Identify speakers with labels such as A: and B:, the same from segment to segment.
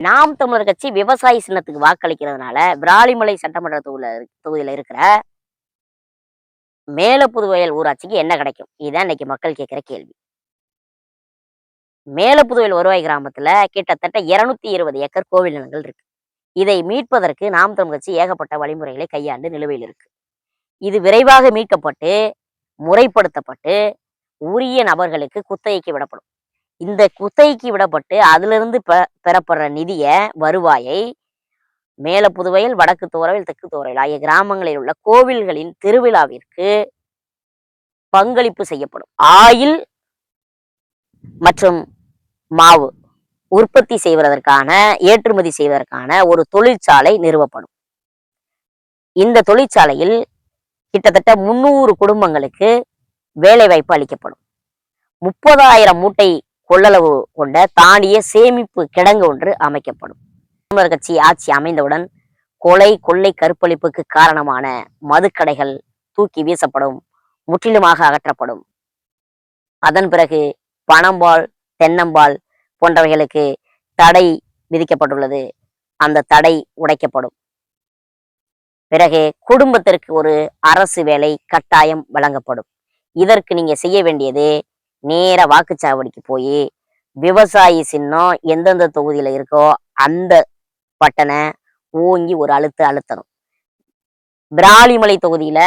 A: நாம் தமிழர் கட்சி விவசாயி சின்னத்துக்கு வாக்களிக்கிறதுனால விராலிமலை சட்டமன்ற தொகுதியில இருக்கிற மேலப்புதுவயல் ஊராட்சிக்கு என்ன கிடைக்கும்? இதுதான் இன்னைக்கு மக்கள் கேட்கிற கேள்வி. மேலப்புதுவயல் வருவாய் கிராமத்துல கிட்டத்தட்ட 220 ஏக்கர் கோவில் நிலங்கள் இருக்கு. இதை மீட்பதற்கு நாம் தமிழர் கட்சி ஏகப்பட்ட வழிமுறைகளை கையாண்டு நிலுவையில் இருக்கு. இது விரைவாக மீட்கப்பட்டு முறைப்படுத்தப்பட்டு உரிய நபர்களுக்கு குத்தகைக்கு விடப்படும். இந்த குத்தகைக்கு விடப்பட்டு அதிலிருந்து பெறப்படுற நிதிய வருவாயை மேலப்புதுவயல், வடக்கு தோரவையில், தெற்கு தோரவையில் ஆகிய கிராமங்களில் உள்ள கோவில்களின் திருவிழாவிற்கு பங்களிப்பு செய்யப்படும். ஆயில் மற்றும் மாவு உற்பத்தி செய்வதற்கான, ஏற்றுமதி செய்வதற்கான ஒரு தொழிற்சாலை நிறுவப்படும். இந்த தொழிற்சாலையில் கிட்டத்தட்ட 300 குடும்பங்களுக்கு வேலை வாய்ப்பு அளிக்கப்படும். 30,000 மூட்டை கொள்ளளவு கொண்ட தானிய சேமிப்பு கிடங்கு ஒன்று அமைக்கப்படும். தமிழர் கட்சி ஆட்சி அமைந்தவுடன் கொலை, கொள்ளை, கற்பழிப்புக்கு காரணமான மதுக்கடைகள் தூக்கி வீசப்படும், முற்றிலுமாக அகற்றப்படும். அதன் பிறகு பனம்பால், தென்னம்பால் போன்றவைகளுக்கு தடை விதிக்கப்பட்டுள்ளது. அந்த தடை உடைக்கப்படும். பிறகு குடும்பத்திற்கு ஒரு அரசு வேலை கட்டாயம் வழங்கப்படும். இதற்கு நீங்க செய்ய வேண்டியது, நேர வாக்குச்சாவடிக்கு போய் விவசாயி சின்னம் எந்தெந்த தொகுதியில இருக்கோ அந்த பட்டனை ஓங்கி ஒரு அழுத்தணும். விராலிமலை தொகுதியில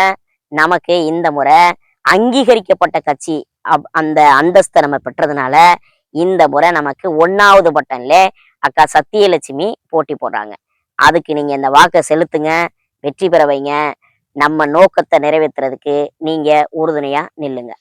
A: நமக்கு இந்த முறை அங்கீகரிக்கப்பட்ட கட்சி அந்த அந்தஸ்தை நம்ம பெற்றதுனால இந்த முறை நமக்கு 1வது பட்டன்ல அக்கா சத்தியலட்சுமி போட்டி போடுறாங்க. அதுக்கு நீங்க இந்த வாக்கை செலுத்துங்க, வெற்றி பெற வைங்க. நம்ம நோக்கத்தை நிறைவேற்றுறதுக்கு நீங்க உறுதுணையா நில்லுங்க.